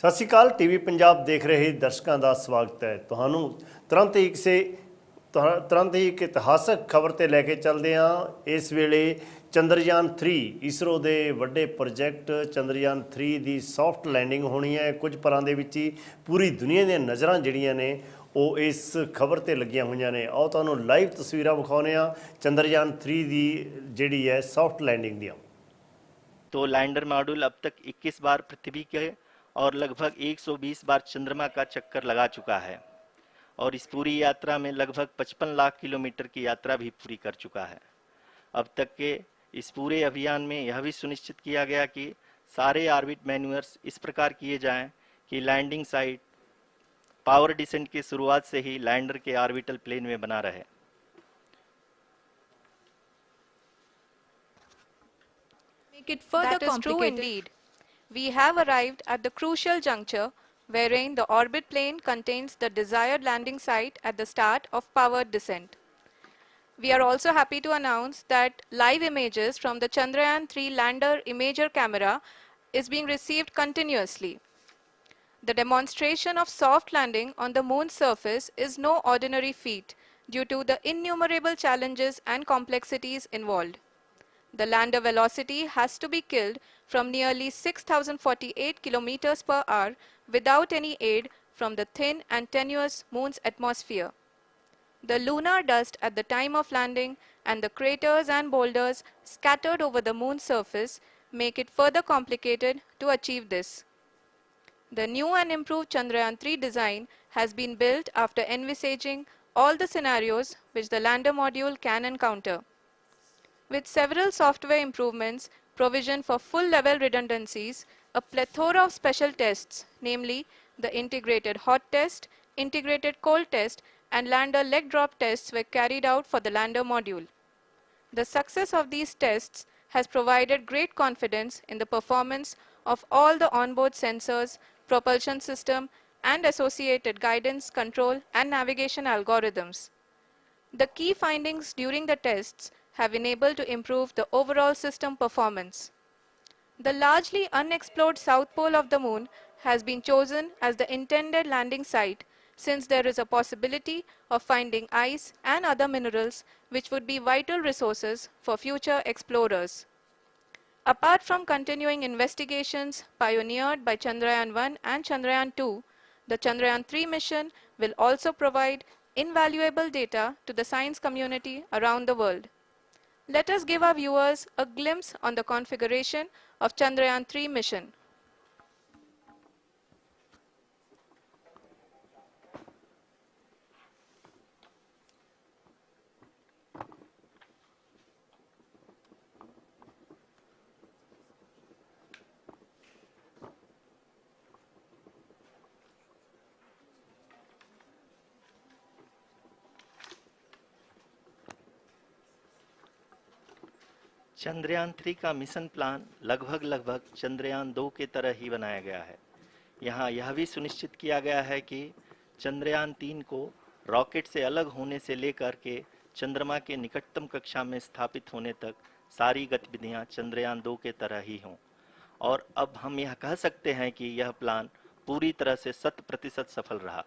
ਸਤਿ ਸ਼੍ਰੀ ਅਕਾਲ ਟੀਵੀ ਪੰਜਾਬ ਦੇਖ ਰਹੇ ਦਰਸ਼ਕਾਂ ਦਾ ਸਵਾਗਤ ਹੈ। ਤੁਹਾਨੂੰ ਤੁਰੰਤ ਹੀ ਇੱਕ ਇਤਿਹਾਸਕ ਖਬਰ ਤੇ ਲੈ ਕੇ ਚੱਲਦੇ ਹਾਂ। ਇਸ ਵੇਲੇ ਚੰਦਰਯਾਨ-3 ਇਸਰੋ ਦੇ ਵੱਡੇ ਪ੍ਰੋਜੈਕਟ ਚੰਦਰਯਾਨ-3 ਦੀ ਸੌਫਟ ਲੈਂਡਿੰਗ ਹੋਣੀ ਹੈ। ਕੁਝ ਪਲਾਂ ਦੇ ਵਿੱਚ ਹੀ ਪੂਰੀ ਦੁਨੀਆ ਦੀਆਂ ਨਜ਼ਰਾਂ ਜਿਹੜੀਆਂ ਨੇ ਉਹ ਇਸ ਖਬਰ ਤੇ ਲੱਗੀਆਂ ਹੋਈਆਂ ਨੇ। ਆਓ ਤੁਹਾਨੂੰ ਲਾਈਵ ਤਸਵੀਰਾਂ ਵਿਖਾਉਂਦੇ ਹਾਂ ਚੰਦਰਯਾਨ-3 ਦੀ ਜਿਹੜੀ ਹੈ ਸੌਫਟ लैंडिंग ਦੀਆਂ। तो लैंडर मॉड्यूल अब तक 21 बार पृथ्वी के और लगभग 120 बार चंद्रमा का चक्कर लगा चुका है और इस पूरी यात्रा में लगभग 55 लाख किलोमीटर की यात्रा भी पूरी कर चुका है। अब तक के इस पूरे अभियान में यह भी सुनिश्चित किया गया कि सारे ऑर्बिट मैन्यूअर्स इस प्रकार किए जाएं कि लैंडिंग साइट पावर डिसेंट की शुरुआत से ही लैंडर के ऑर्बिटल प्लेन में बना रहे। It further That is true indeed. We have arrived at the crucial juncture wherein the orbit plane contains the desired landing site at the start of powered descent. We are also happy to announce that live images from the Chandrayaan-3 lander imager camera is being received continuously. The demonstration of soft landing on the moon's surface is no ordinary feat due to the innumerable challenges and complexities involved. The lander velocity has to be killed from nearly 6,048 kilometers per hour without any aid from the thin and tenuous moon's atmosphere. The lunar dust at the time of landing and the craters and boulders scattered over the moon's surface make it further complicated to achieve this. The new and improved Chandrayaan-3 design has been built after envisaging all the scenarios which the lander module can encounter. With several software improvements, provision for full-level redundancies, a plethora of special tests, namely the integrated hot test, integrated cold test, and lander leg drop tests were carried out for the lander module. The success of these tests has provided great confidence in the performance of all the onboard sensors, propulsion system, and associated guidance, control, and navigation algorithms. The key findings during the tests have enabled to improve the overall system performance. The largely unexplored south pole of the moon has been chosen as the intended landing site since there is a possibility of finding ice and other minerals which would be vital resources for future explorers. Apart from continuing investigations pioneered by Chandrayaan-1 and Chandrayaan-2, the Chandrayaan-3 mission will also provide invaluable data to the science community around the world. Let us give our viewers a glimpse on the configuration of Chandrayaan-3 mission. Chandrayaan-3 का mission plan लगभग चंद्रयान-2 के तरह ही बनाया गया है। यहाँ यह भी सुनिश्चित किया गया है कि चंद्रयान-3 को रॉकेट से अलग होने से लेकर के चंद्रमा के निकटतम कक्षा में स्थापित होने तक सारी गतिविधियाँ चंद्रयान-2 के तरह ही हों। और अब हम यह कह सकते हैं कि यह प्लान पूरी तरह से 100% सफल रहा।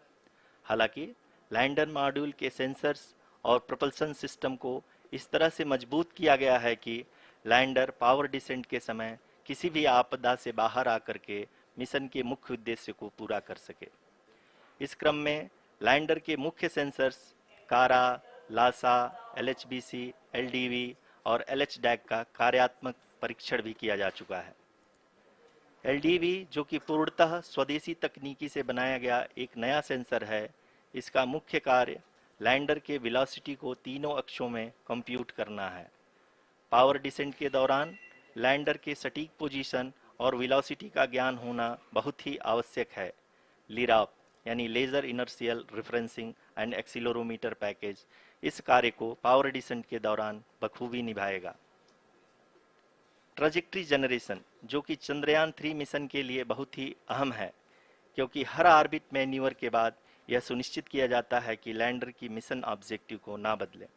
हालांकि लैंडर मॉड्यूल के सेंसर्स और प्रोपल्शन सिस्टम को इस तरह से मजबूत किया गया है कि लैंडर पावर डिसेंट के समय किसी भी आपदा से बाहर आकर के मिशन के मुख्य उद्देश्य को पूरा कर सके। इस क्रम में लैंडर के मुख्य सेंसर्स कारा, लासा, LHBC, LDV और LHDAC का कार्यात्मक परीक्षण भी किया जा चुका है। LDV जो कि पूर्णतः स्वदेशी तकनीकी से बनाया गया एक नया सेंसर है, इसका मुख्य कार्य लैंडर के वेलोसिटी को तीनों अक्षों में कंप्यूट करना है। पावर डिसेंट के दौरान लैंडर के सटीक पोजीशन और वेलोसिटी का ज्ञान होना बहुत ही आवश्यक है। लिराप यानी laser inertial referencing and accelerometer package इस कार्य को पावर डिसेंट के दौरान बखूबी निभाएगा। ट्रैजेक्टरी जनरेशन जो कि चंद्रयान-3 मिशन के लिए बहुत ही अहम है, क्योंकि हर ऑर्बिट मैन्यूवर के बाद यह सुनिश्चित किया जाता है कि लैंडर की मिशन ऑब्जेक्टिव को ना बदले।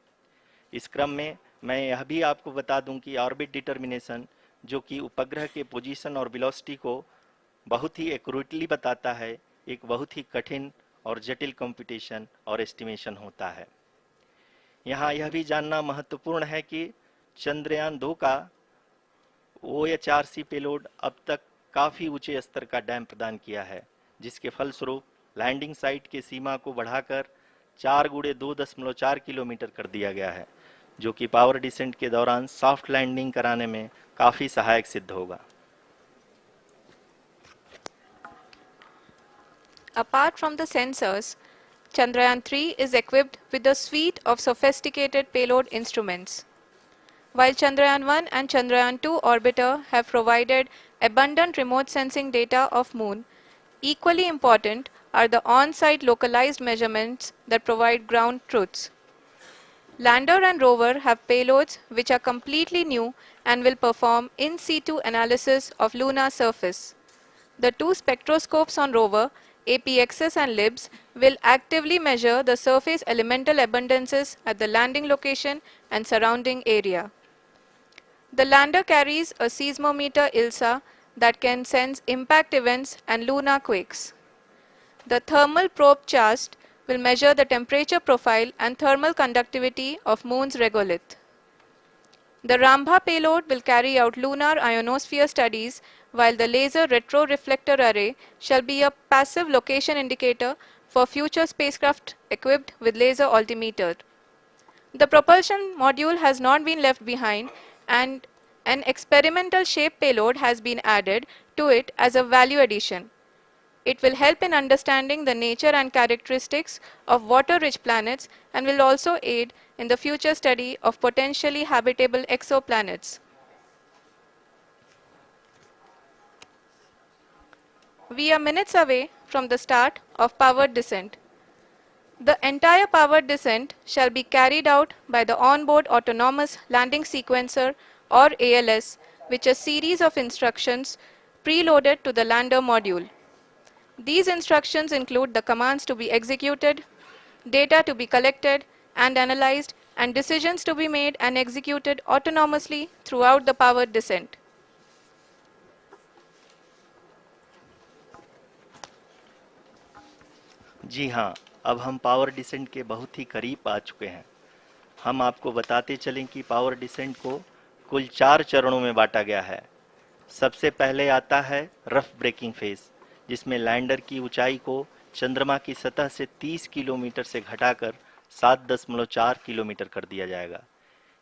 इस क्रम में मैं यह भी आपको बता दूं कि ऑर्बिट डिटर्मिनेशन जो कि उपग्रह के पोजीशन और वेलोसिटी को बहुत ही एक्यूरेटली बताता है, एक बहुत ही कठिन और जटिल कंप्यूटेशन और एस्टिमेशन होता है। यहाँ यह भी जानना महत्वपूर्ण है कि चंद्रयान 2 का OHRC पेलोड अब तक काफी ऊंचे स्तर का डैम प्रदान किया है, जिसके फलस्वरूप लैंडिंग साइट की सीमा को बढ़ाकर 4 गुणे 2.4 किलोमीटर कर दिया गया है, जो कि पावर डिसेंट के दौरान सॉफ्ट लैंडिंग कराने में काफी सहायक सिद्ध होगा। Apart from the sensors, Chandrayaan-3 is equipped with a suite of sophisticated payload instruments. While Chandrayaan-1 and Chandrayaan-2 orbiter have provided abundant remote sensing data of Moon, equally important are the on-site localized measurements that provide ground truths. Lander and rover have payloads which are completely new and will perform in situ analysis of lunar surface. The two spectroscopes on rover, APXS and LIBS, will actively measure the surface elemental abundances at the landing location and surrounding area. The lander carries a seismometer ILSA that can sense impact events and lunar quakes. The thermal probe CHAST will measure the temperature profile and thermal conductivity of Moon's regolith. The Rambha payload will carry out lunar ionosphere studies, while the laser retroreflector array shall be a passive location indicator for future spacecraft equipped with laser altimeter. The propulsion module has not been left behind, and an experimental shape payload has been added to it as a value addition. It will help in understanding the nature and characteristics of water-rich planets and will also aid in the future study of potentially habitable exoplanets. We are minutes away from the start of powered descent. The entire powered descent shall be carried out by the onboard autonomous landing sequencer, or ALS, which is a series of instructions preloaded to the lander module. These instructions include the commands to be executed, data to be collected and analyzed, and decisions to be made and executed autonomously throughout the powered descent. जी हाँ, अब हम power descent के बहुत ही करीब आ चुके हैं। हम आपको बताते चलें कि पावर डिसेंट को कुल 4 चरणों में बांटा गया है। सबसे पहले आता है रफ ब्रेकिंग फेज, जिसमें लैंडर की ऊंचाई को चंद्रमा की सतह से 30 किलोमीटर से घटाकर 7.4 किलोमीटर कर दिया जाएगा।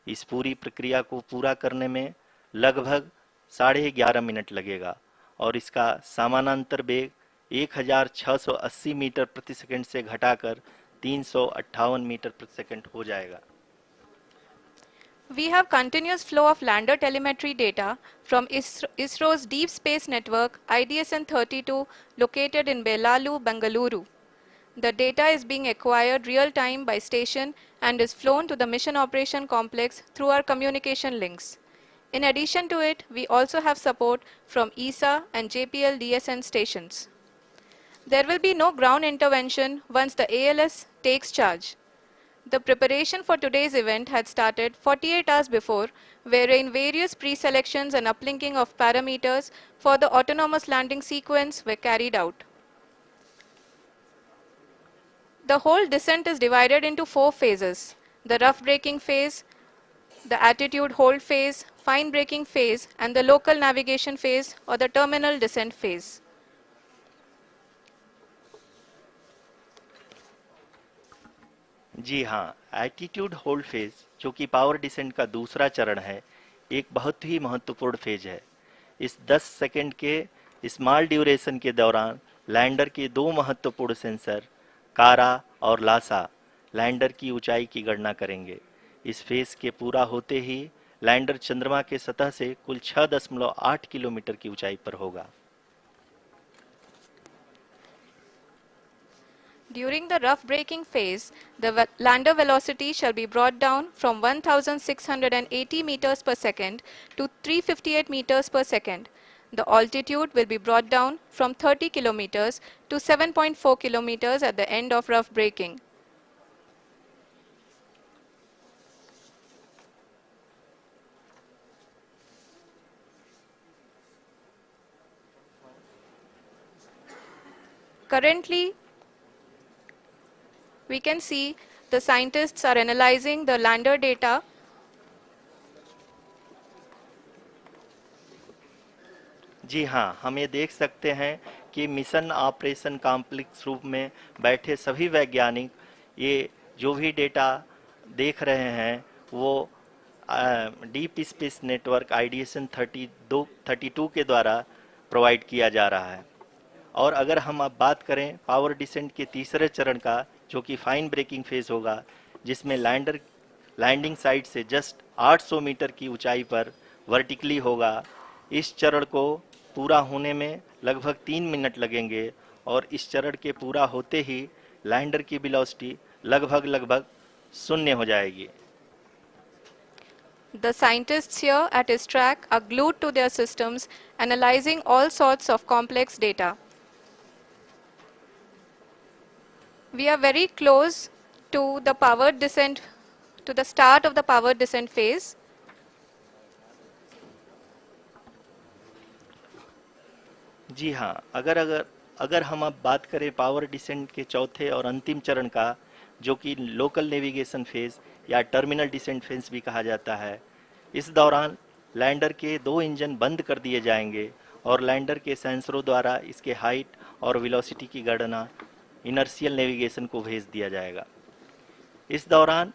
इस पूरी प्रक्रिया को पूरा करने में लगभग 11.5 मिनट लगेगा और इसका समानांतर वेग 1680 मीटर प्रति सेकंड से घटाकर 358 मीटर प्रति सेकंड हो जाएगा। We have continuous flow of lander telemetry data from ISRO's Deep Space Network IDSN-32 located in Belalu, Bengaluru. The data is being acquired real-time by station and is flown to the Mission Operation Complex through our communication links. In addition to it, we also have support from ESA and JPL DSN stations. There will be no ground intervention once the ALS takes charge. The preparation for today's event had started 48 hours before, wherein various pre-selections and uplinking of parameters for the autonomous landing sequence were carried out. The whole descent is divided into 4 phases: the rough braking phase, the attitude hold phase, fine braking phase, and the local navigation phase or the terminal descent phase. जी हाँ, attitude hold phase, जो कि power descent का दूसरा चरण है, एक बहुत ही महत्वपूर्ण फेज है। इस 10 सेकंड के स्मॉल ड्यूरेशन के दौरान लैंडर के 2 महत्वपूर्ण सेंसर कारा और लासा लैंडर की ऊंचाई की गणना करेंगे। इस फेज के पूरा होते ही लैंडर चंद्रमा के सतह से कुल 6.8 किलोमीटर की ऊंचाई पर होगा। During the rough braking phase, the lander velocity shall be brought down from 1680 meters per second to 358 meters per second. The altitude will be brought down from 30 kilometers to 7.4 kilometers at the end of rough braking. Currently, we can see the scientists are analyzing the lander data. जी हाँ, हम ये देख सकते हैं कि mission operation complex रूप में बैठे सभी वैज्ञानिक ये जो भी डेटा देख रहे हैं वो डीप स्पेस नेटवर्क आईडीएसन 32 के द्वारा प्रोवाइड किया जा रहा है। और अगर हम अब बात करें पावर डिसेंट के तीसरे चरण का, जो कि फाइन ब्रेकिंग फेज होगा, जिसमें लैंडिंग साइट से जस्ट 800 मीटर की ऊंचाई पर वर्टिकली होगा। इस चरण को पूरा होने में लगभग 3 मिनट लगेंगे और इस चरण के पूरा होते ही लैंडर की वेलोसिटी लगभग शून्य हो जाएगी। The scientists here at ISRO are glued to their systems, analyzing all sorts of complex data. We are very close to the power descent, to the start of the power descent phase. जी हाँ, अगर हम अब बात करें power descent के चौथे और अंतिम चरण का, जो कि लोकल नेविगेशन फेज या टर्मिनल डिसेंट फेज भी कहा जाता है, इस दौरान लैंडर के 2 इंजन बंद कर दिए जाएंगे और लैंडर के सेंसरों द्वारा इसके हाइट और वेलोसिटी की गणना इनर्शियल नेविगेशन को भेज दिया जाएगा। इस दौरान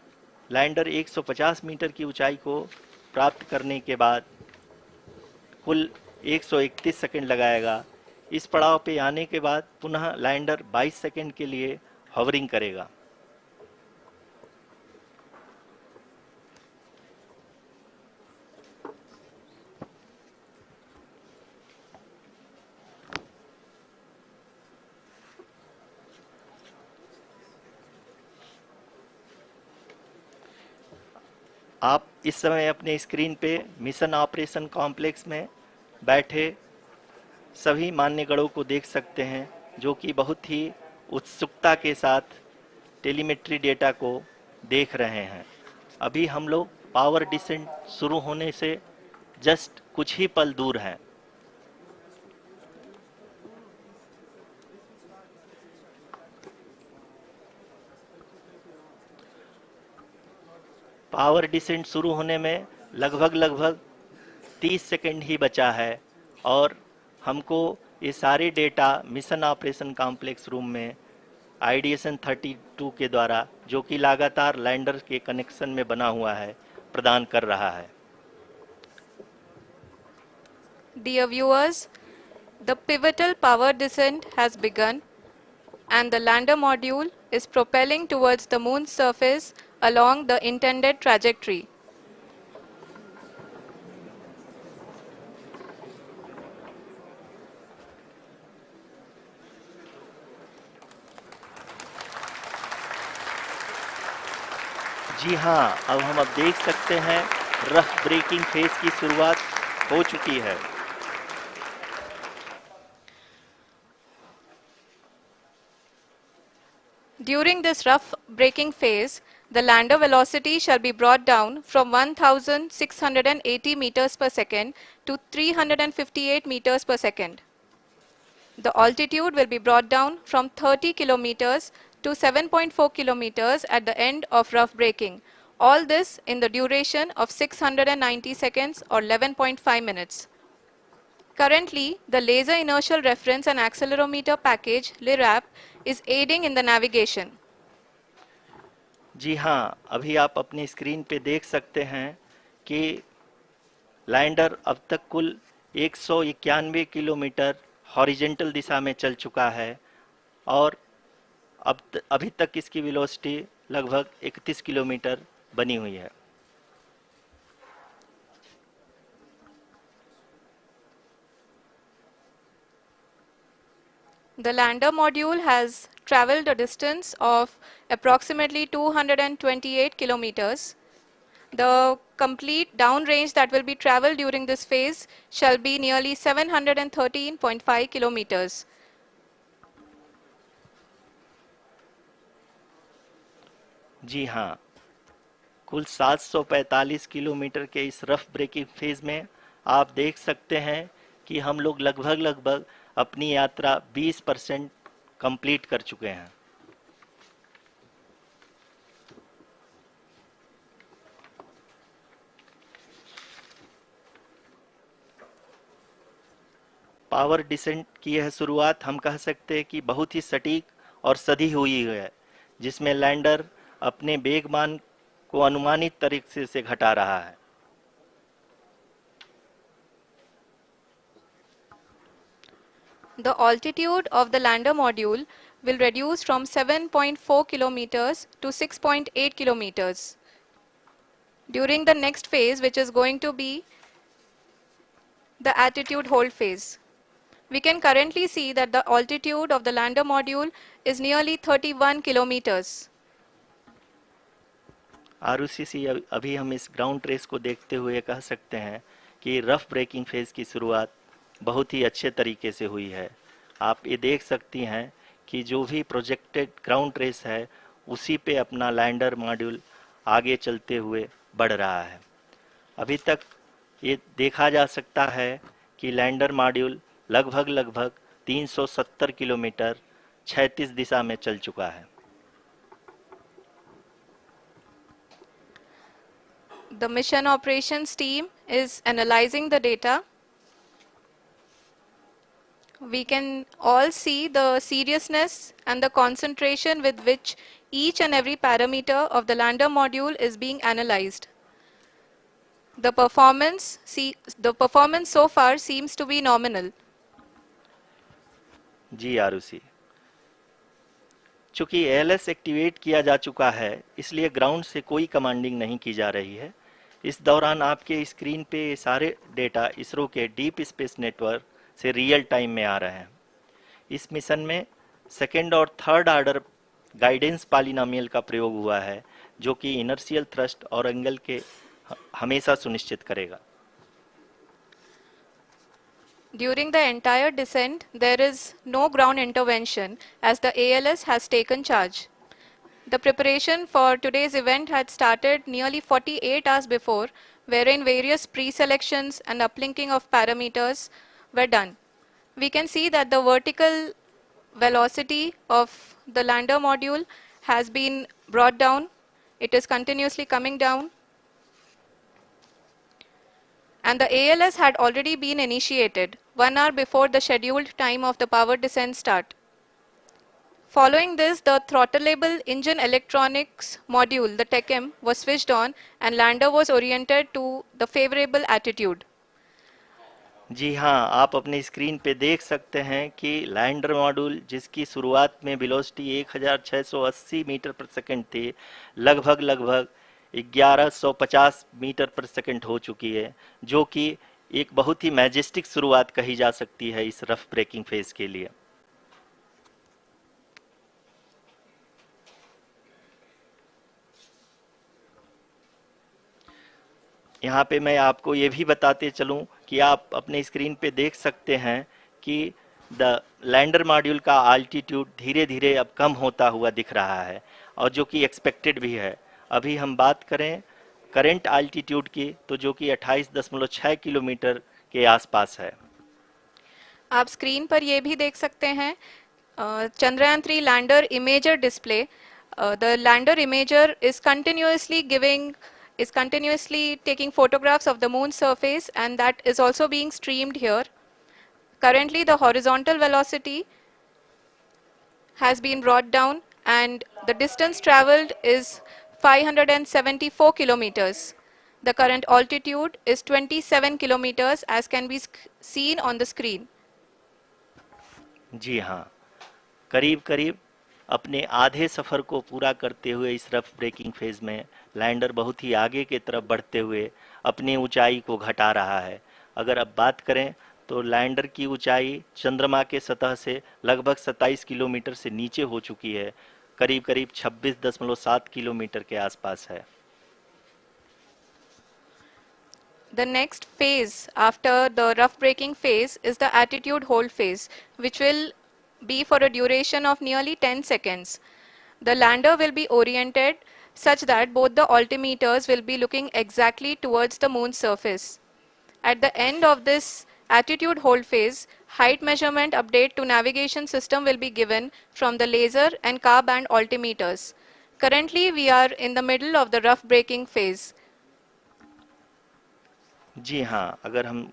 लैंडर 150 मीटर की ऊंचाई को प्राप्त करने के बाद कुल 131 सेकंड लगाएगा। इस पड़ाव पे आने के बाद पुनः लैंडर 22 सेकंड के लिए हॉवरिंग करेगा। आप इस समय अपने स्क्रीन पे मिशन ऑपरेशन कॉम्प्लेक्स में बैठे सभी मान्यगणों को देख सकते हैं, जो कि बहुत ही उत्सुकता के साथ टेलीमेट्री डेटा को देख रहे हैं। अभी हम लोग पावर डिसेंट शुरू होने से जस्ट कुछ ही पल दूर हैं। पावर डिसेंट शुरू होने में लगभग 30 सेकंड ही बचा है और हमको ये सारे data mission operation complex room में आईडीएसन 32 के द्वारा, जो कि लगातार लैंडर के कनेक्शन में बना हुआ है, प्रदान कर रहा है। Dear viewers, the pivotal power descent has begun and the lander module is propelling towards the moon's surface along the intended trajectory. जी हाँ, अब हम देख सकते हैं रफ ब्रेकिंग फेज की शुरुआत हो चुकी है। During this rough braking phase, the lander velocity shall be brought down from 1680 meters per second to 358 meters per second. The altitude will be brought down from 30 kilometers to 7.4 kilometers at the end of rough braking. All this in the duration of 690 seconds or 11.5 minutes. Currently, the Laser Inertial Reference and Accelerometer package (LIRAP) is aiding in the navigation. जी हाँ, अभी आप अपनी screen पे देख सकते हैं कि lander अब तक कुल 191 किलोमीटर हॉरिजेंटल दिशा में चल चुका है और अभी तक इसकी वेलोसिटी लगभग 31 किलोमीटर बनी हुई है। The lander module has traveled a distance of approximately 228 kilometers. The complete downrange that will be traveled during this phase shall be nearly 713.5 kilometers. जी हाँ, कुल 745 किलोमीटर के इस रफ ब्रेकिंग फेज में आप देख सकते हैं कि हम लोग लगभग अपनी यात्रा 20% कंप्लीट कर चुके हैं। पावर डिसेंट की यह शुरुआत हम कह सकते हैं कि बहुत ही सटीक और सधी हुई है, जिसमें लैंडर अपने वेगमान को अनुमानित तरीके से घटा रहा है। The altitude of the lander module will reduce from 7.4 kilometers to 6.8 kilometers during the next phase, which is going to be the attitude hold phase. We can currently see that the altitude of the lander module is nearly 31 kilometers. Arushi, अभी हम इस ground trace को देखते हुए कह सकते हैं कि रफ ब्रेकिंग फेज की शुरुआत बहुत ही अच्छे तरीके से हुई है। आप ये देख सकती हैं कि जो भी प्रोजेक्टेड ग्राउंड ट्रेस है उसी पे अपना लैंडर मॉड्यूल आगे चलते हुए बढ़ रहा है। अभी तक ये देखा जा सकता है कि लैंडर मॉड्यूल लगभग 370 किलोमीटर क्षैतिज दिशा में चल चुका है। The mission operations team is analyzing the data. We can all see the seriousness and the concentration with which each and every parameter of the lander module is being analyzed. The performance so far seems to be nominal. जी आरुषि, चूंकि ALS activate किया जा चुका है इसलिए ground से कोई commanding नहीं की जा रही है। इस दौरान आपके स्क्रीन पे ये सारे डेटा इसरो के डीप स्पेस नेटवर्क से रियल टाइम में आ रहे हैं। इस मिशन में सेकेंड और थर्ड ऑर्डर गाइडेंस पॉलिनोमियल का प्रयोग हुआ है, जो कि इनर्शियल थ्रस्ट और एंगल के हमेशा सुनिश्चित करेगा। During the entire descent, there is no ground intervention as the ALS has taken charge. The preparation for today's event had started nearly 48 hours before, wherein various pre-selections and uplinking of parameters were done. We can see that the vertical velocity of the lander module has been brought down. It is continuously coming down. And the ALS had already been initiated 1 hour before the scheduled time of the power descent start. Following this, the throttleable engine electronics module, the TECM, was switched on and lander was oriented to the favorable attitude. जी हाँ, आप अपने screen पे देख सकते हैं कि lander module जिसकी शुरुआत में वेलोसिटी 1680 मीटर पर सेकंड थी, लगभग 1150 मीटर पर सेकंड हो चुकी है, जो कि एक बहुत ही मैजेस्टिक शुरुआत कही जा सकती है इस रफ ब्रेकिंग फेज के लिए। यहाँ पे मैं आपको ये भी बताते चलूँ कि आप अपने स्क्रीन पे देख सकते हैं कि द लैंडर मॉड्यूल का आल्टीट्यूड धीरे धीरे अब कम होता हुआ दिख रहा है, और जो कि एक्सपेक्टेड भी है। अभी हम बात करें करंट आल्टीट्यूड की, तो जो कि 28.6 किलोमीटर के आसपास है। आप स्क्रीन पर ये भी देख सकते हैं Chandrayaan-3 lander imager display. The lander imager is continuously taking photographs of the moon's surface, and that is also being streamed here. Currently, the horizontal velocity has been brought down, and the distance traveled is 574 kilometers. The current altitude is 27 kilometers, as can be seen on the screen. जी हाँ, करीब अपने आधे सफ़र को पूरा करते हुए इस rough breaking phase में लैंडर बहुत ही आगे की तरफ बढ़ते हुए अपनी ऊंचाई को घटा रहा है। अगर अब बात करें तो लैंडर की ऊंचाई चंद्रमा के सतह से लगभग 27 किलोमीटर से नीचे हो चुकी है, करीब 26.7 किलोमीटर के आसपास है। The next phase after the rough braking phase is the attitude hold phase, which will be for a duration of nearly 10 seconds. The lander will be oriented such that both the altimeters will be looking exactly towards the moon's surface. At the end of this attitude hold phase, Height measurement update to navigation system will be given from the laser and car band altimeters. Currently, we are in the middle of the rough braking phase. जी हाँ, अगर हम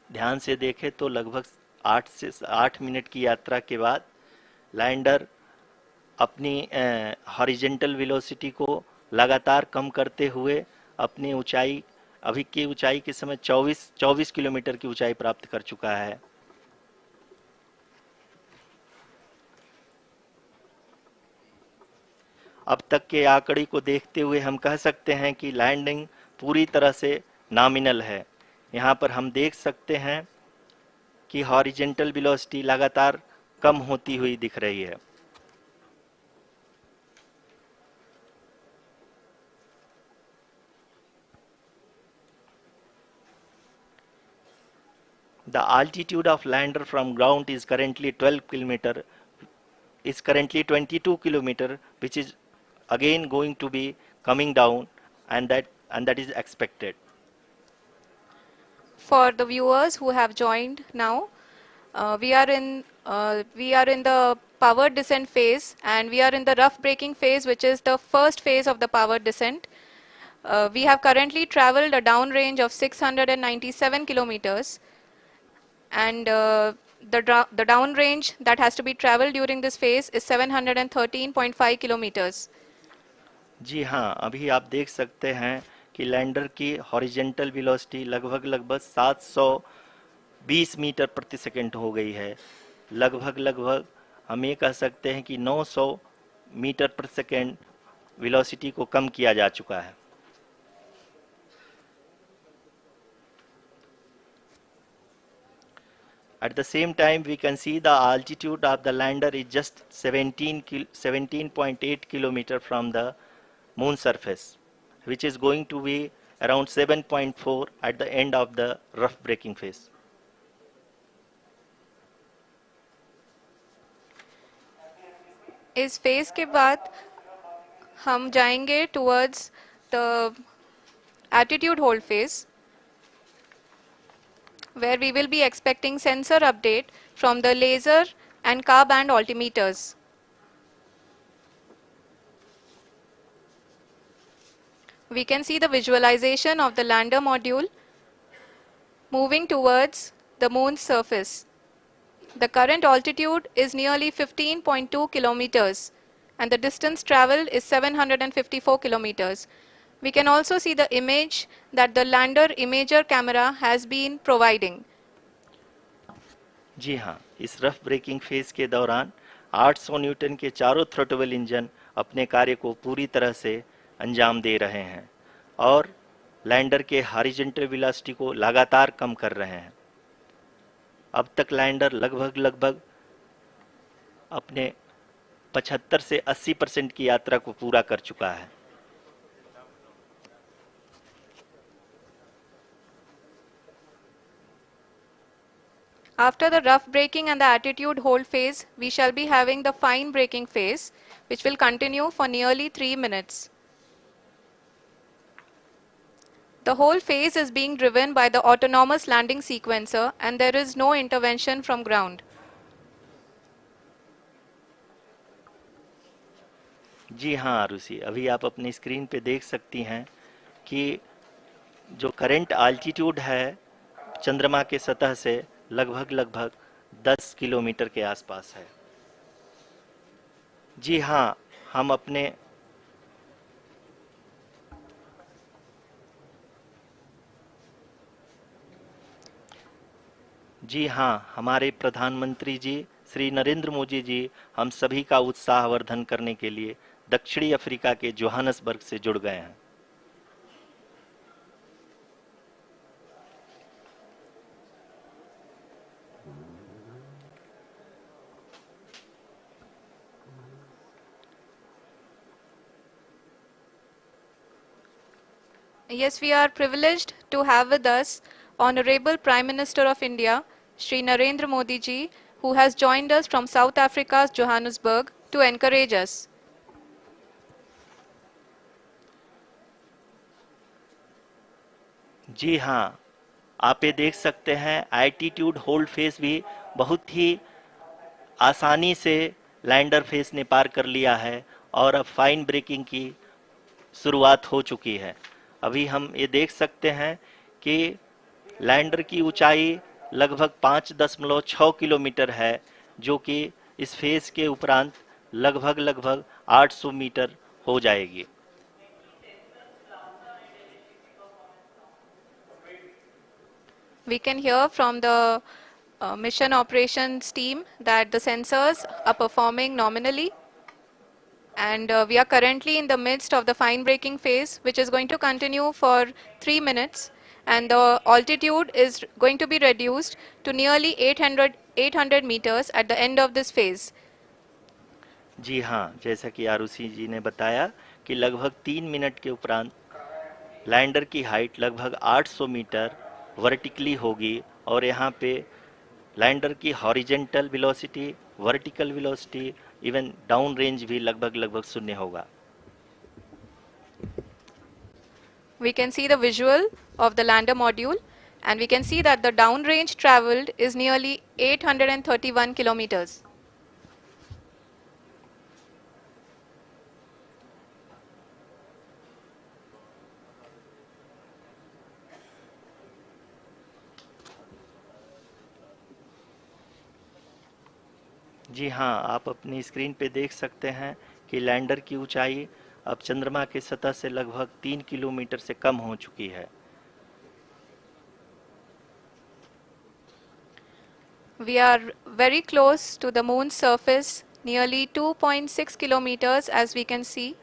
ध्यान से देखें तो लगभग 8 minute की यात्रा के बाद लैंडर अपनी हॉरिजेंटल वेलोसिटी को लगातार कम करते हुए अपनी ऊंचाई, अभी की ऊंचाई के समय 24 किलोमीटर की ऊंचाई प्राप्त कर चुका है। अब तक के आंकड़े को देखते हुए हम कह सकते हैं कि लैंडिंग पूरी तरह से नॉमिनल है। यहाँ पर हम देख सकते हैं कि हॉरिजेंटल वेलोसिटी लगातार कम होती हुई दिख रही है। The altitude of lander from ground is currently 22 kilometer, which is again going to be coming down, and that is expected. For the viewers who have joined now, we are in the power descent phase, and we are in the rough braking phase, which is the first phase of the power descent. We have currently traveled a downrange of 697 kilometers, and the downrange that has to be traveled during this phase is 713.5 kilometers. जी हाँ, अभी आप देख सकते हैं कि lander की horizontal velocity लगभग 720 metre प्रति सेकंड हो गई है। लगभग हम ये कह सकते हैं कि 900 मीटर प्रति सेकंड वेलोसिटी को कम किया जा चुका है। At the same time, we can see the altitude of the lander is just 17.8 kilometer from the moon surface, which is going to be around 7.4 at the end of the rough braking phase. इस phase के बाद हम जाएंगे towards the attitude hold phase, where we will be expecting sensor update from the laser and car band altimeters. We can see the visualization of the lander module moving towards the moon's surface. The current altitude is nearly 15.2 kilometers, and the distance traveled is 754 kilometers. We can also see the image that the lander imager camera has been providing. जी हाँ, इस rough breaking phase के दौरान 800 Newton के चारों throttle engine अपने कार्य को पूरी तरह से अंजाम दे रहे हैं और लैंडर के हॉरिजॉन्टल वेलोसिटी को लगातार कम कर रहे हैं। अब तक लैंडर लगभग अपने 75 से 80% की यात्रा को पूरा कर चुका है। After the rough braking and the attitude hold phase, we shall be having the fine braking phase, which will continue for nearly 3 minutes. The whole phase is being driven by the autonomous landing sequencer, and there is no intervention from ground. जी हाँ आरुषि, अभी आप अपनी screen पे देख सकती हैं कि जो करंट आल्टीट्यूड है चंद्रमा के सतह से लगभग 10 किलोमीटर के आसपास है। जी हाँ, हम अपने जी हाँ, हमारे प्रधानमंत्री जी श्री नरेंद्र मोदी जी हम सभी का उत्साहवर्धन करने के लिए दक्षिणी अफ्रीका के जोहानसबर्ग से जुड़ गए हैं। Yes, we are privileged to have with us Honorable Prime Minister of India, Shri Narendra Modi ji, who has joined us from South Africa's Johannesburg to encourage us. जी हाँ, आप ये देख सकते हैं एल्टीट्यूड होल्ड फेस भी बहुत ही आसानी से लैंडर फेस ने पार कर लिया है और अब फाइन ब्रेकिंग की शुरुआत हो चुकी है। अभी हम ये देख सकते हैं कि लैंडर की ऊंचाई लगभग 5.6 किलोमीटर है, जो कि इस फेज के उपरांत लगभग 800 मीटर हो जाएगी। We can hear from the mission operations team that the sensors are performing nominally, and we are currently in the midst of the fine braking phase, which is going to continue for 3 minutes, and the altitude is going to be reduced to nearly 800 meters at the end of this phase. जी हाँ, जैसा कि आरुषि जी ने बताया कि लगभग 3 minute के उपरांत lander की हाइट लगभग 800 मीटर वर्टिकली होगी और यहाँ पे लैंडर की horizontal velocity, vertical velocity, even down range भी लगभग शून्य होगा। We can see the visual of the lander module, and we can see that the downrange traveled is nearly 831 kilometers. जी हाँ, आप अपनी स्क्रीन पे देख सकते हैं कि लैंडर की ऊंचाई अब चंद्रमा की सतह से लगभग 3 किलोमीटर से कम हो चुकी है। We are very close to the moon's surface, nearly 2.6 kilometers, as we can see.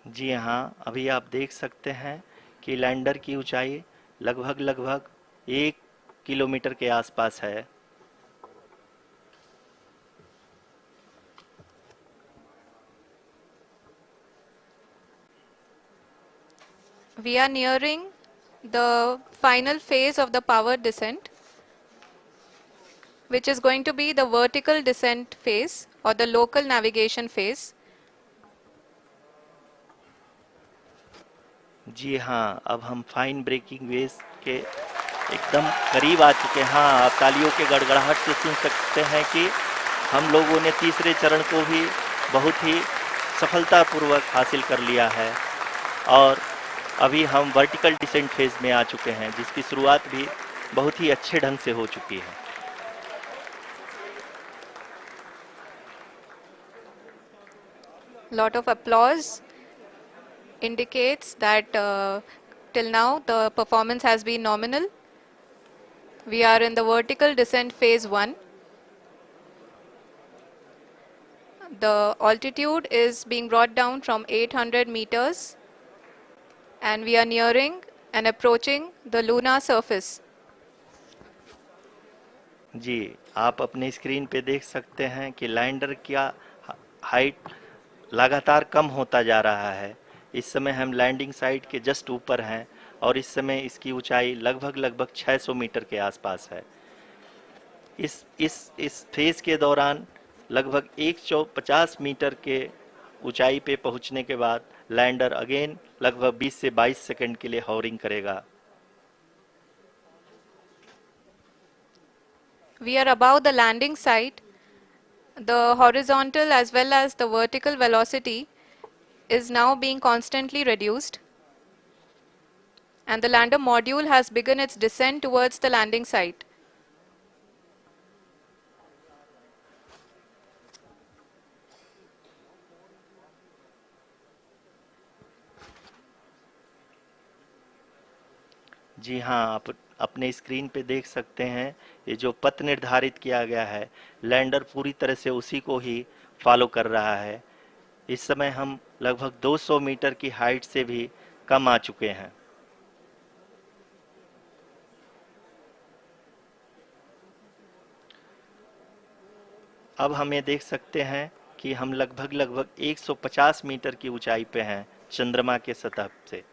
जी हाँ, अभी आप देख सकते हैं कि लैंडर की ऊंचाई लगभग 1 किलोमीटर के आसपास है। We are nearing the final phase of the power descent, which is going to be the vertical descent phase or the local navigation phase. जी हाँ, अब हम फाइन ब्रेकिंग वेव के एकदम करीब आ चुके हैं। हाँ, आप तालियों के गड़गड़ाहट से सुन सकते हैं कि हम लोगों ने तीसरे चरण को भी बहुत ही सफलतापूर्वक हासिल कर लिया है और अभी हम वर्टिकल डिसेंट फेज में आ चुके हैं, जिसकी शुरुआत भी बहुत ही अच्छे ढंग से हो चुकी है। Lot of applause indicates that till now the performance has been nominal. We are in the vertical descent phase 1. The altitude is being brought down from 800 meters, and we are nearing and approaching the lunar surface. जी, आप अपने screen पे देख सकते हैं कि lander का height लगातार कम होता जा रहा है। इस समय हम लैंडिंग साइट के जस्ट ऊपर हैं और इस समय इसकी ऊंचाई लगभग 600 मीटर के आसपास है। इस फेज के दौरान लगभग 150 मीटर के ऊंचाई पे पहुंचने के बाद लैंडर अगेन लगभग 20 से 22 सेकंड के लिए हॉवरिंग करेगा। We are above the landing site. The horizontal as well as the vertical velocity is now being constantly reduced, and the lander module has begun its descent towards the landing site. जी हाँ, आप अपने screen पे देख सकते हैं ये जो पथ निर्धारित किया गया है, लैंडर पूरी तरह से उसी को ही फॉलो कर रहा है। इस समय हम लगभग 200 मीटर की हाइट से भी कम आ चुके हैं। अब हम ये देख सकते हैं कि हम लगभग लगभग 150 मीटर की ऊंचाई पे हैं चंद्रमा के सतह से।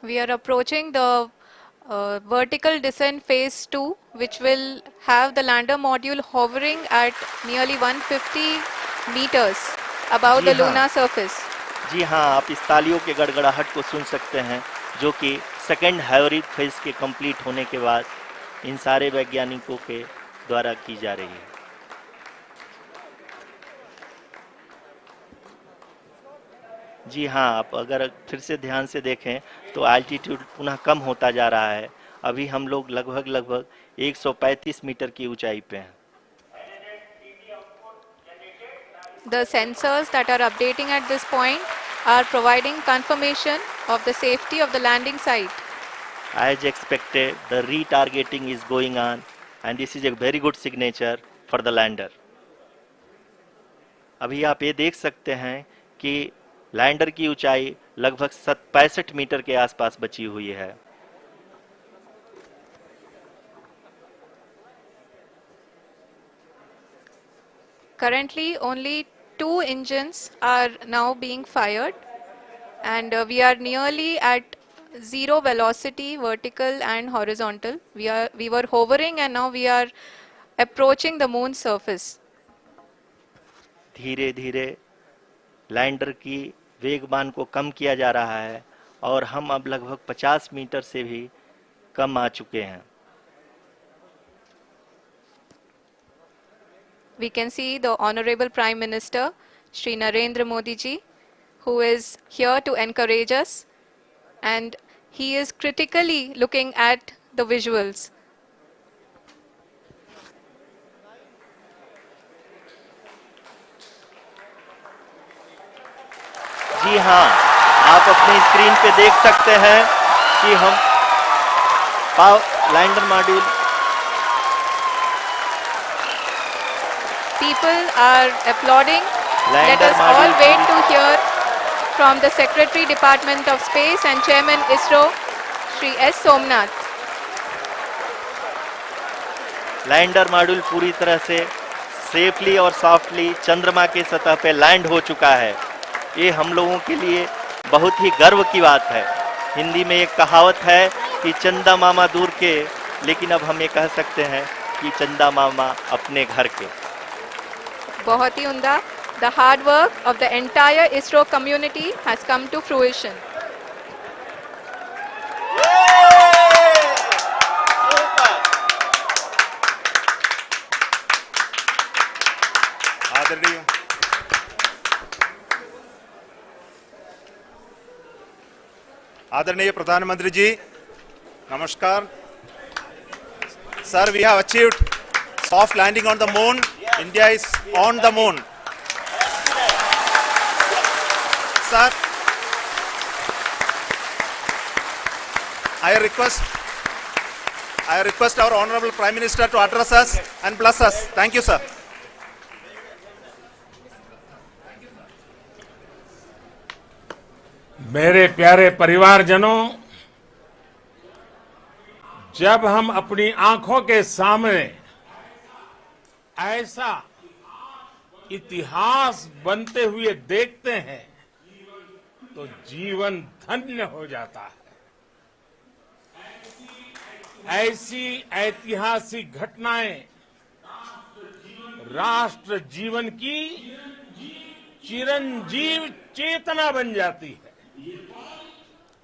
We are approaching the vertical descent phase 2, which will have the lander module hovering at nearly 150 meters above ji the हाँ। lunar surface. जी हाँ, आप इस तालियों के गड़गड़ाहट को सुन सकते हैं, जो कि सेकेंड हैवरिक फेज के कंप्लीट होने के बाद इन सारे वैज्ञानिकों के द्वारा की जा रही है। जी हाँ, आप अगर फिर से ध्यान से देखें तो एल्टीट्यूड पुनः कम होता जा रहा है। अभी हम लोग लगभग लगभग 135 मीटर की ऊंचाई पे हैं। The sensors that are updating at this point are providing confirmation of the safety of the landing site. As expected, the retargeting is going on and this is a very good signature for the lander. अभी आप ये देख सकते हैं कि lander की ऊंचाई लगभग 65 मीटर के आसपास बची हुई है। Currently, only 2 engines are now being fired, and we are nearly at zero velocity, vertical and horizontal. We were hovering, and now we are approaching the moon's surface. धीरे धीरे लैंडर की वेगमान को कम किया जा रहा है और हम अब लगभग 50 मीटर से भी कम आ चुके हैं। We can see the Honorable Prime Minister, Shri Narendra Modi ji, who is here to encourage us, and he is critically looking at the visuals. जी हाँ, आप अपनी स्क्रीन पे देख सकते हैं कि हम lander module. People are applauding. Let Lander us all module wait to hear from the Secretary Department of Space and Chairman ISRO, Shri S. Somnath. Lander module पूरी तरह से सेफली और सॉफ्टली चंद्रमा के सतह पे लैंड हो चुका है। ये हम लोगों के लिए बहुत ही गर्व की बात है। हिंदी में एक कहावत है कि चंदा मामा दूर के, लेकिन अब हम ये कह सकते हैं कि चंदा मामा अपने घर के। बहुत ही उम्दा. The hard work of the entire ISRO community has come to fruition. आदरणीय प्रधानमंत्री जी, नमस्कार। Sir, we have achieved soft landing on the moon. India is on the moon. Sir, I request our Honorable Prime Minister to address us and bless us. Thank you, sir. मेरे प्यारे परिवारजनों, जब हम अपनी आंखों के सामने ऐसा इतिहास बनते हुए देखते हैं तो जीवन धन्य हो जाता है। ऐसी ऐतिहासिक घटनाएं राष्ट्र जीवन की चिरंजीव चेतना बन जाती है।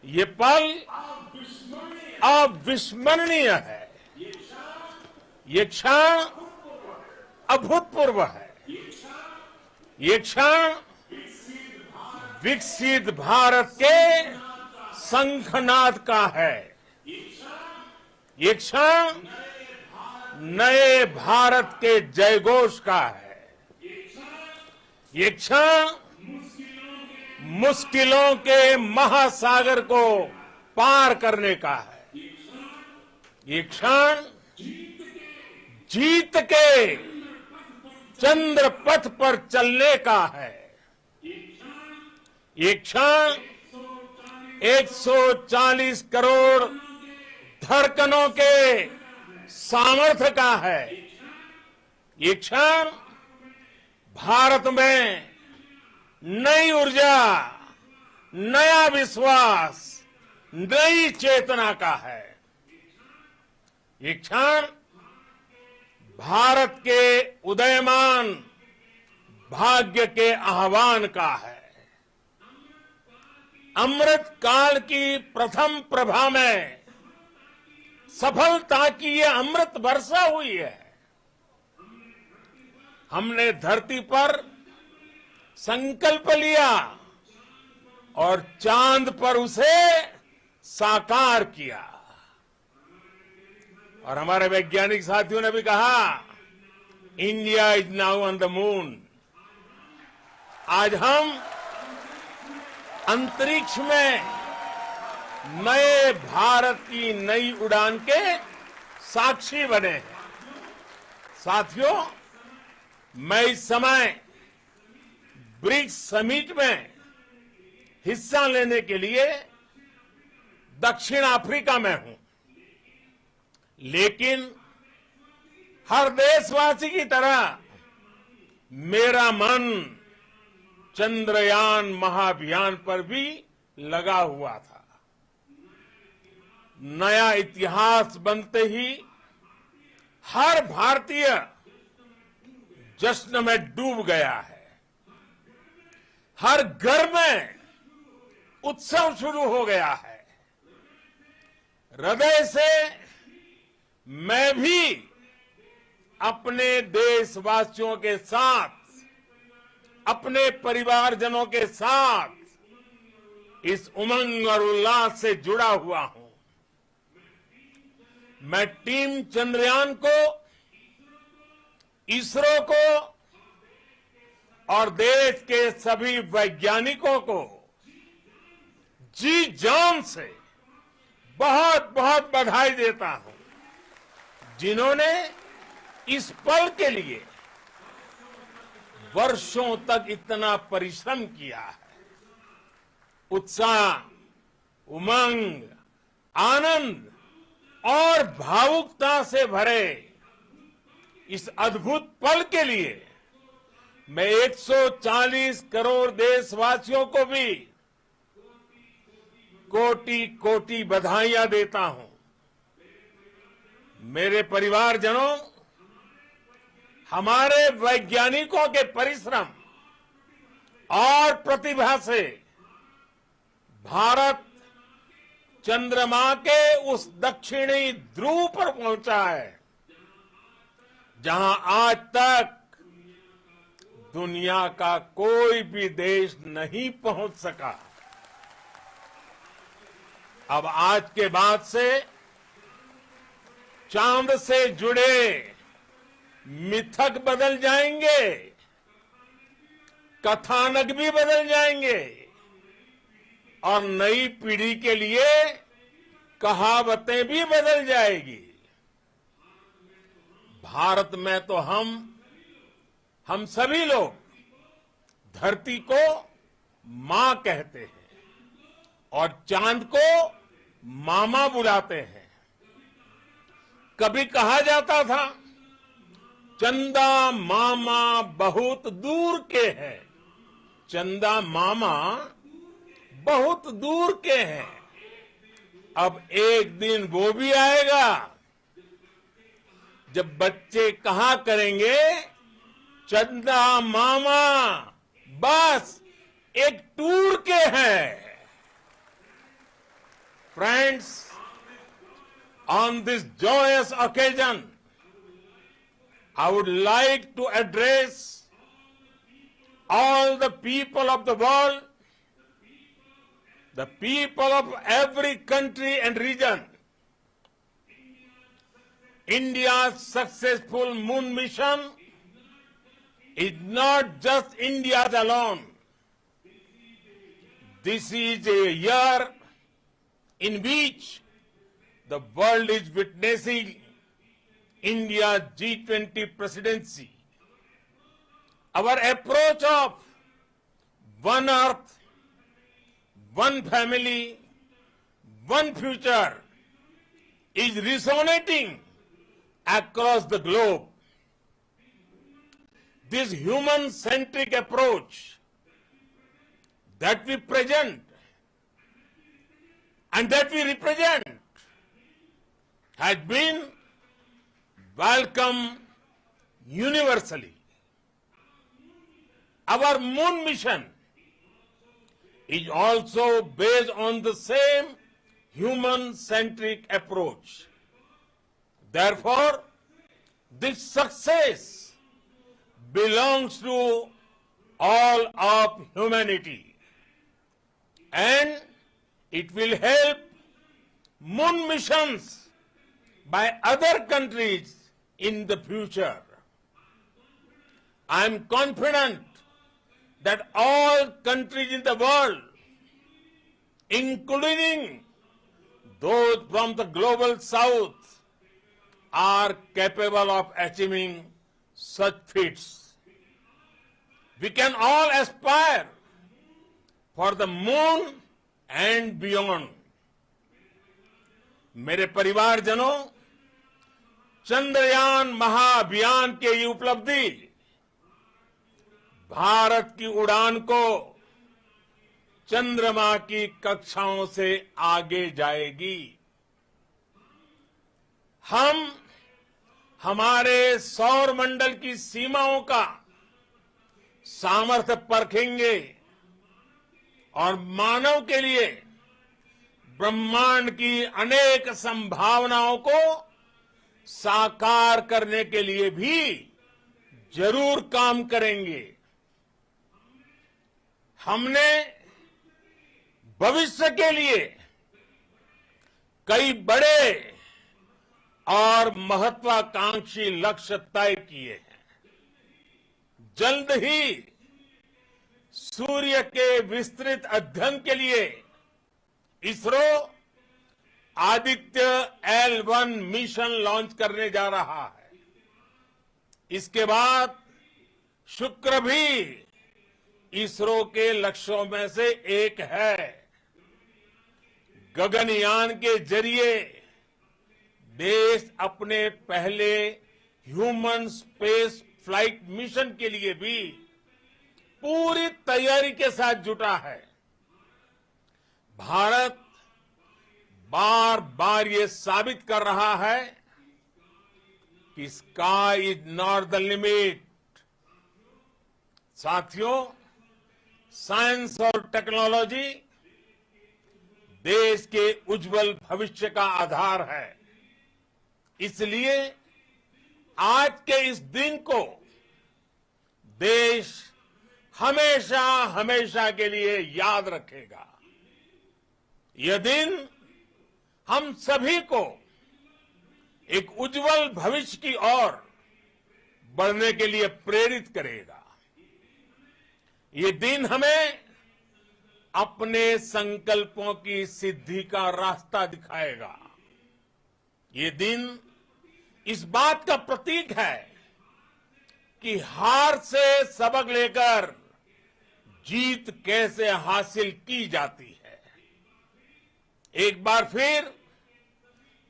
ये पल अविस्मरणीय है। ये क्षण अभूतपूर्व है। ये क्षण विकसित भारत के शंखनाद का है। ये क्षण नए भारत के जयघोष का है। ये क्षण मुश्किलों के महासागर को पार करने का है। ये क्षण जीत के चंद्र पथ पर चलने का है। ये क्षण 140 करोड़ धड़कनों के सामर्थ्य का है। ये क्षण भारत में नई ऊर्जा, नया विश्वास, नई चेतना का है। ये क्षण भारत के उदयमान भाग्य के आह्वान का है। अमृत काल की प्रथम प्रभा में सफलता की ये अमृत वर्षा हुई है। हमने धरती पर संकल्प लिया और चांद पर उसे साकार किया। और हमारे वैज्ञानिक साथियों ने भी कहा, India is now on the moon. आज हम अंतरिक्ष में नए भारत की नई उड़ान के साक्षी बने हैं। साथियों, मैं इस समय ब्रिक्स समिट में हिस्सा लेने के लिए दक्षिण अफ्रीका में हूं, लेकिन हर देशवासी की तरह मेरा मन चंद्रयान महाअभियान पर भी लगा हुआ था। नया इतिहास बनते ही हर भारतीय जश्न में डूब गया है। हर घर में उत्सव शुरू हो गया है। हृदय से मैं भी अपने देशवासियों के साथ, अपने परिवारजनों के साथ इस उमंग और उल्लास से जुड़ा हुआ हूं। मैं टीम चंद्रयान को, इसरो को और देश के सभी वैज्ञानिकों को जी जान से बहुत बहुत बधाई देता हूं, जिन्होंने इस पल के लिए वर्षों तक इतना परिश्रम किया है। उत्साह, उमंग, आनंद और भावुकता से भरे इस अद्भुत पल के लिए मैं 140 करोड़ देशवासियों को भी कोटि कोटि बधाइयां देता हूं। मेरे परिवारजनों, हमारे वैज्ञानिकों के परिश्रम और प्रतिभा से भारत चंद्रमा के उस दक्षिणी ध्रुव पर पहुंचा है, जहां आज तक दुनिया का कोई भी देश नहीं पहुंच सका। अब आज के बाद से चांद से जुड़े मिथक बदल जाएंगे, कथानक भी बदल जाएंगे और नई पीढ़ी के लिए कहावतें भी बदल जाएगी। भारत में तो हम सभी लोग धरती को मां कहते हैं और चांद को मामा बुलाते हैं। कभी कहा जाता था, चंदा मामा बहुत दूर के हैं। चंदा मामा बहुत दूर के हैं। अब एक दिन वो भी आएगा जब बच्चे कहा करेंगे, चंदा मामा बस एक टूर के हैं। Friends, on this joyous occasion, I would like to address all the people of the world, the people of every country and region. India's successful moon mission is not just India's alone. This is a year in which the world is witnessing India's G20 presidency. Our approach of one earth, one family, one future is resonating across the globe. This human-centric approach that we present and that we represent has been welcomed universally. Our moon mission is also based on the same human-centric approach. Therefore, this success belongs to all of humanity, and it will help moon missions by other countries in the future. I am confident that all countries in the world, including those from the global south, are capable of achieving such feats. We can all aspire for the moon and beyond. मेरे परिवारजनों, चंद्रयान महाअभियान के ये उपलब्धि भारत की उड़ान को चंद्रमा की कक्षाओं से आगे जाएगी। हम हमारे सौर मंडल की सीमाओं का सामर्थ्य परखेंगे और मानव के लिए ब्रह्मांड की अनेक संभावनाओं को साकार करने के लिए भी जरूर काम करेंगे। हमने भविष्य के लिए कई बड़े और महत्वाकांक्षी लक्ष्य तय किए हैं। जल्द ही सूर्य के विस्तृत अध्ययन के लिए ISRO Aditya L1 mission launch करने जा रहा है। इसके बाद शुक्र भी इसरो के लक्ष्यों में से एक है। गगनयान के जरिए देश अपने पहले ह्यूमन स्पेस फ्लाइट मिशन के लिए भी पूरी तैयारी के साथ जुटा है। भारत बार बार ये साबित कर रहा है कि sky is not the limit. साथियों, साइंस और टेक्नोलॉजी देश के उज्जवल भविष्य का आधार है। इसलिए आज के इस दिन को देश हमेशा हमेशा के लिए याद रखेगा। यह दिन हम सभी को एक उज्जवल भविष्य की ओर बढ़ने के लिए प्रेरित करेगा। ये दिन हमें अपने संकल्पों की सिद्धि का रास्ता दिखाएगा। ये दिन इस बात का प्रतीक है कि हार से सबक लेकर जीत कैसे हासिल की जाती है। एक बार फिर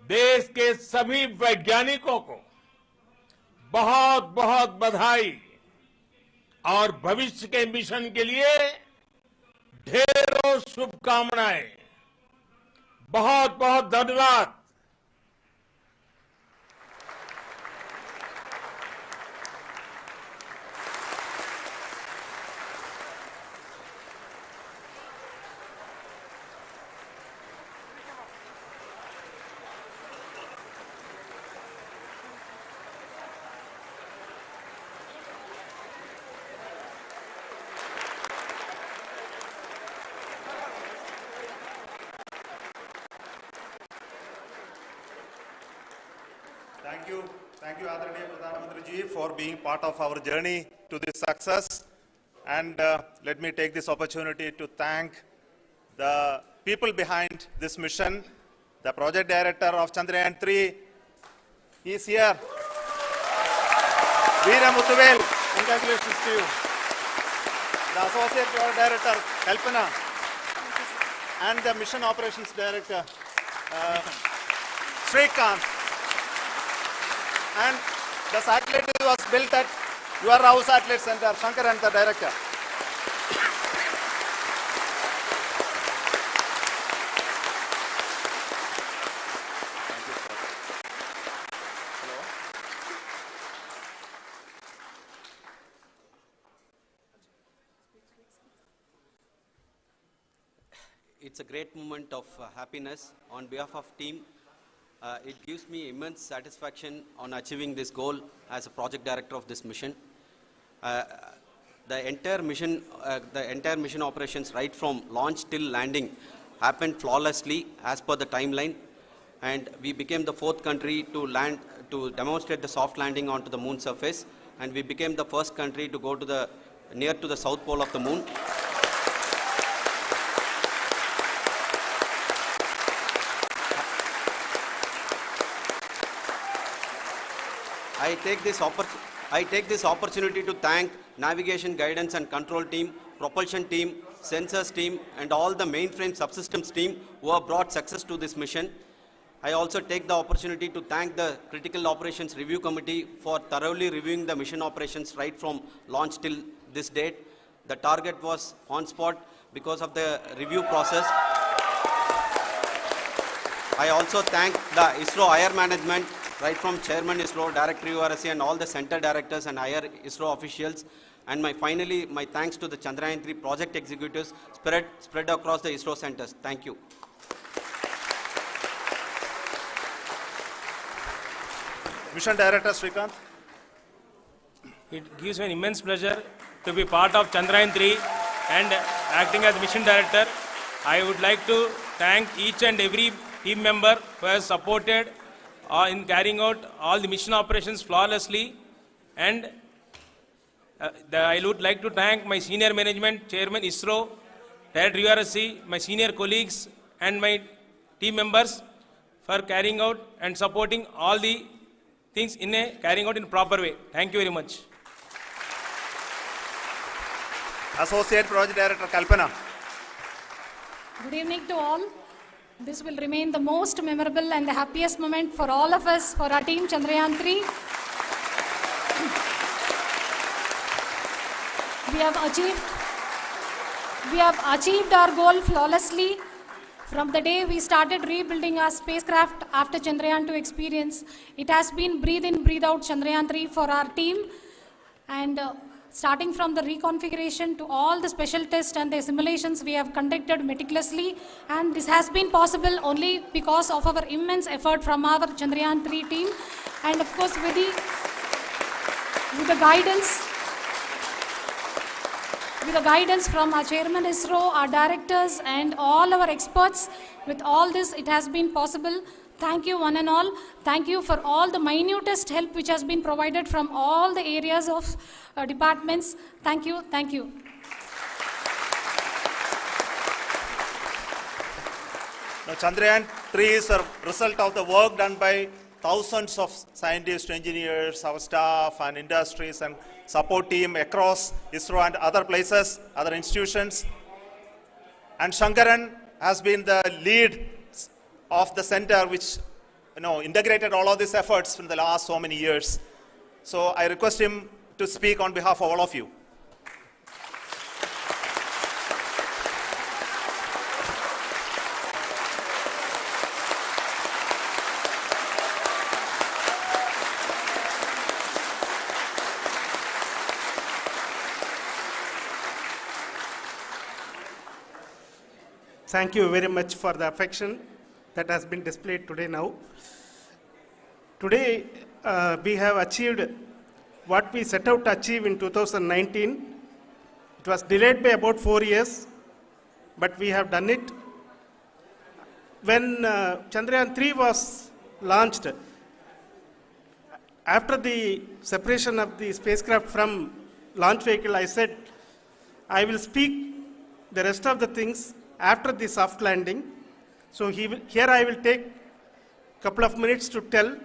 देश के सभी वैज्ञानिकों को बहुत बहुत बधाई और भविष्य के मिशन के लिए ढेरों शुभकामनाएं। बहुत बहुत धन्यवाद। Thank you, Adaraniya Pradhan Mantri ji, for being part of our journey to this success. And let me take this opportunity to thank the people behind this mission, the project director of Chandrayaan-3. He is here. Veera Muthuvel, congratulations to you. The associate project director, Kalpana, and the mission operations director, Srikanth. And the satellite was built at your house satellite center, Chandrayan, the director. It's a great moment of happiness on behalf of team. It gives me immense satisfaction on achieving this goal as a project director of this mission. The entire mission operations right from launch till landing happened flawlessly as per the timeline, and we became the 4th country to demonstrate the soft landing onto the moon surface, and we became the first country to go to near to the south pole of the moon. I take this opportunity to thank navigation, guidance and control team, propulsion team, sensors team and all the mainframe subsystems team who have brought success to this mission. I also take the opportunity to thank the Critical Operations Review Committee for thoroughly reviewing the mission operations right from launch till this date. The target was on spot because of the review process. I also thank the ISRO higher management, right from Chairman ISRO, Director URSC and all the center directors and higher ISRO officials. And finally, my thanks to the Chandrayaan-3 project executives spread across the ISRO centers. Thank you. Mission Director Srikanth. It gives me an immense pleasure to be part of Chandrayaan-3 and acting as Mission Director. I would like to thank each and every team member who has supported in carrying out all the mission operations flawlessly, and I would like to thank my senior management, Chairman ISRO, Director URSC, my senior colleagues and my team members for carrying out and supporting all the things carrying out in a proper way. Thank you very much. Associate Project Director Kalpana. Good evening to all. This will remain the most memorable and the happiest moment for all of us, for our team Chandrayaan-3. We have achieved our goal flawlessly. From the day we started rebuilding our spacecraft after Chandrayaan-2 experience, it has been breathe in, breathe out Chandrayaan-3 for our team. And starting from the reconfiguration to all the special tests and the simulations we have conducted meticulously, and this has been possible only because of our immense effort from our Chandrayaan-3 team, and of course with the guidance from our Chairman ISRO, our directors and all our experts. With all this, it has been possible. Thank you one and all. Thank you for all the minutest help which has been provided from all the areas of departments. Thank you. Thank you. Now, Chandrayaan-3 is a result of the work done by thousands of scientists, engineers, our staff and industries and support team across ISRO and other places, other institutions. And Shankaran has been the lead of the center which integrated all of these efforts in the last so many years. So I request him to speak on behalf of all of you. Thank you very much for the affection that has been displayed today now. Today, we have achieved what we set out to achieve in 2019. It was delayed by about 4 years, but we have done it. When Chandrayaan-3 was launched, after the separation of the spacecraft from launch vehicle, I said, I will speak the rest of the things after the soft landing. So here I will take a couple of minutes to tell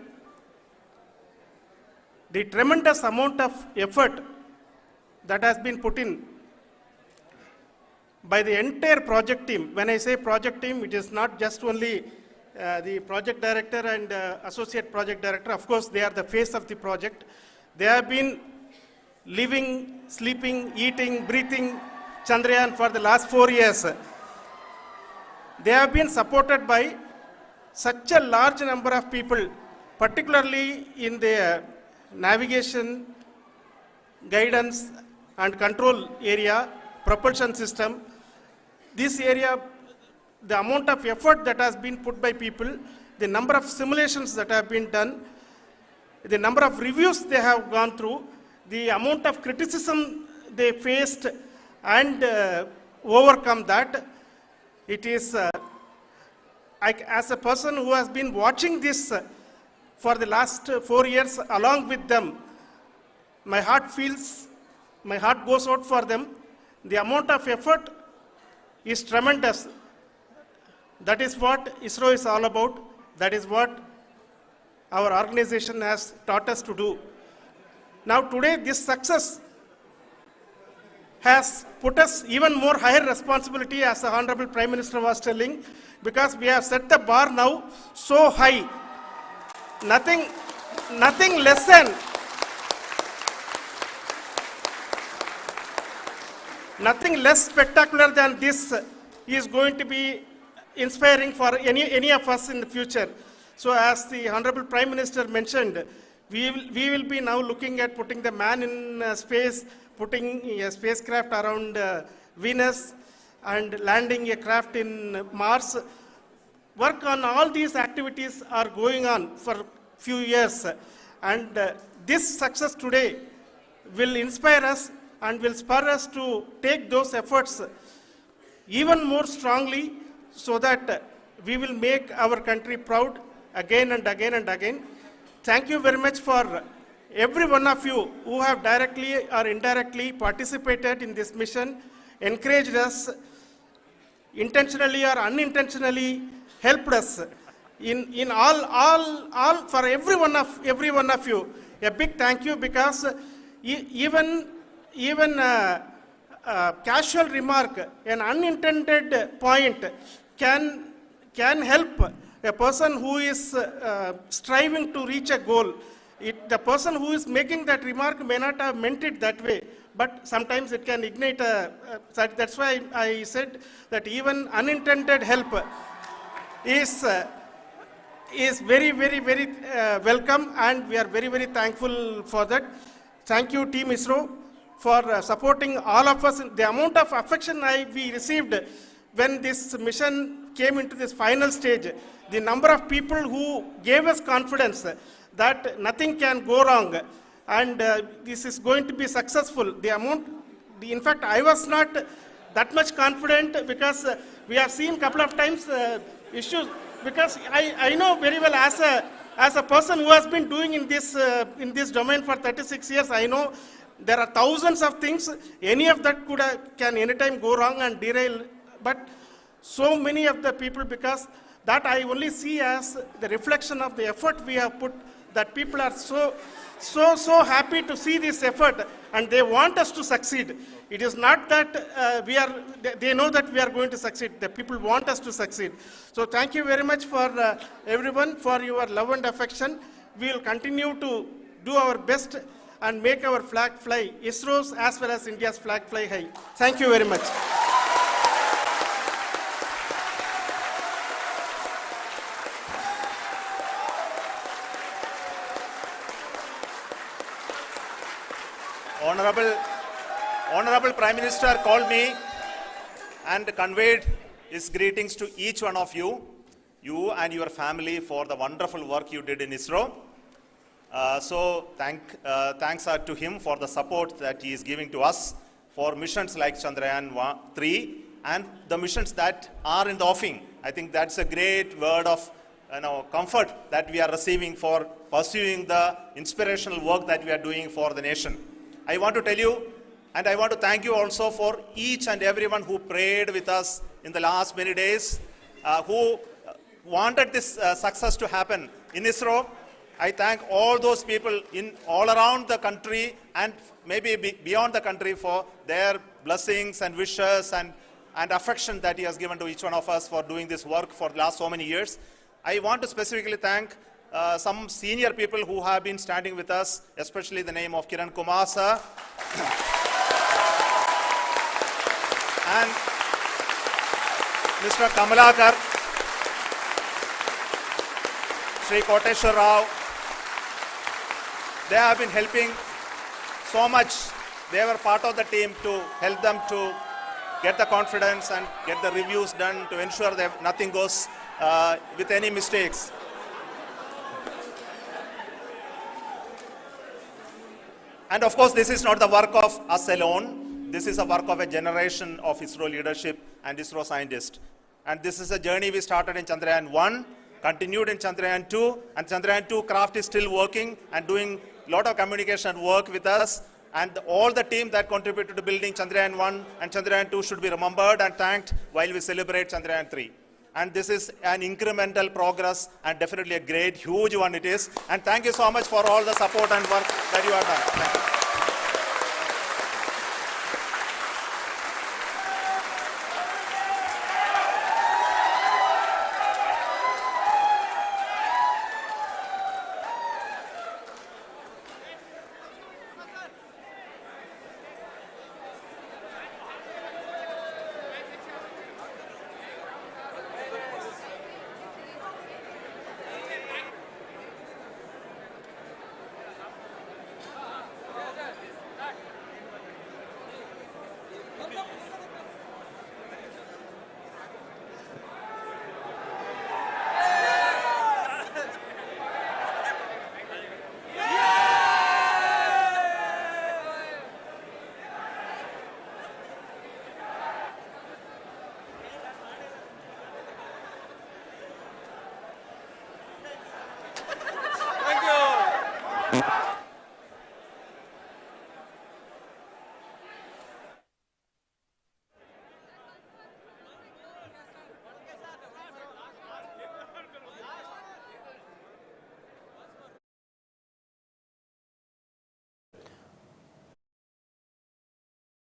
the tremendous amount of effort that has been put in by the entire project team. When I say project team, it is not just only the project director and associate project director. Of course, they are the face of the project. They have been living, sleeping, eating, breathing Chandrayaan for the last 4 years. They have been supported by such a large number of people, particularly in the navigation, guidance and control area, propulsion system. This area, the amount of effort that has been put by people, the number of simulations that have been done, the number of reviews they have gone through, the amount of criticism they faced and overcome that. It is, as a person who has been watching this for the last 4 years along with them, my heart goes out for them. The amount of effort is tremendous. That is what ISRO is all about. That is what our organization has taught us to do. Now today, this success has put us even more higher responsibility, as the Honorable Prime Minister was telling, because we have set the bar now so high. Nothing less spectacular than this is going to be inspiring for any of us in the future. So as the Honorable Prime Minister mentioned, we will be now looking at putting the man in space, putting a spacecraft around Venus and landing a craft in Mars. Work on all these activities are going on for few years, and this success today will inspire us and will spur us to take those efforts even more strongly, so that we will make our country proud again and again and again. Thank you very much for every one of you who have directly or indirectly participated in this mission, encouraged us, intentionally or unintentionally helped us in all for every one of you. A big thank you, because even casual remark, an unintended point can help a person who is striving to reach a goal. The person who is making that remark may not have meant it that way, but sometimes it can ignite that's why I said that even unintended help is very, very, very welcome, and we are very, very thankful for that. Thank you, Team ISRO, for supporting all of us. The amount of affection we received when this mission came into this final stage, the number of people who gave us confidence that nothing can go wrong and this is going to be successful. In fact, I was not that much confident, because we have seen a couple of times issues, because I know very well, as a person who has been doing in this domain for 36 years, I know there are thousands of things. Any of that can anytime go wrong and derail. But so many of the people, because that I only see as the reflection of the effort we have put, that people are so happy to see this effort and they want us to succeed. It is not that they know that we are going to succeed. The people want us to succeed. So thank you very much for everyone, for your love and affection. We will continue to do our best and make our flag fly, ISRO's as well as India's flag fly high. Thank you very much. Honorable Prime Minister called me and conveyed his greetings to each one of you and your family, for the wonderful work you did in ISRO. So thanks are to him for the support that he is giving to us for missions like Chandrayaan-3 and the missions that are in the offing. I think that's a great word of comfort that we are receiving for pursuing the inspirational work that we are doing for the nation. I want to tell you, and I want to thank you also for each and everyone who prayed with us in the last many days, who wanted this success to happen in ISRO. I thank all those people all around the country and maybe beyond the country for their blessings and wishes and affection that he has given to each one of us for doing this work for the last so many years. I want to specifically thank some senior people who have been standing with us, especially the name of Kiran Kumar sir. And Mr. Kamalakar, Sri Koteshwar Rao. They have been helping so much. They were part of the team to help them to get the confidence and get the reviews done to ensure that nothing goes with any mistakes. And of course, this is not the work of us alone. This is a work of a generation of ISRO leadership and ISRO scientists. And this is a journey we started in Chandrayaan-1, continued in Chandrayaan-2, and Chandrayaan-2 craft is still working and doing a lot of communication work with us. And all the team that contributed to building Chandrayaan-1 and Chandrayaan-2 should be remembered and thanked while we celebrate Chandrayaan-3. And this is an incremental progress and definitely a great, huge one it is. And thank you so much for all the support and work that you have done. Thank you.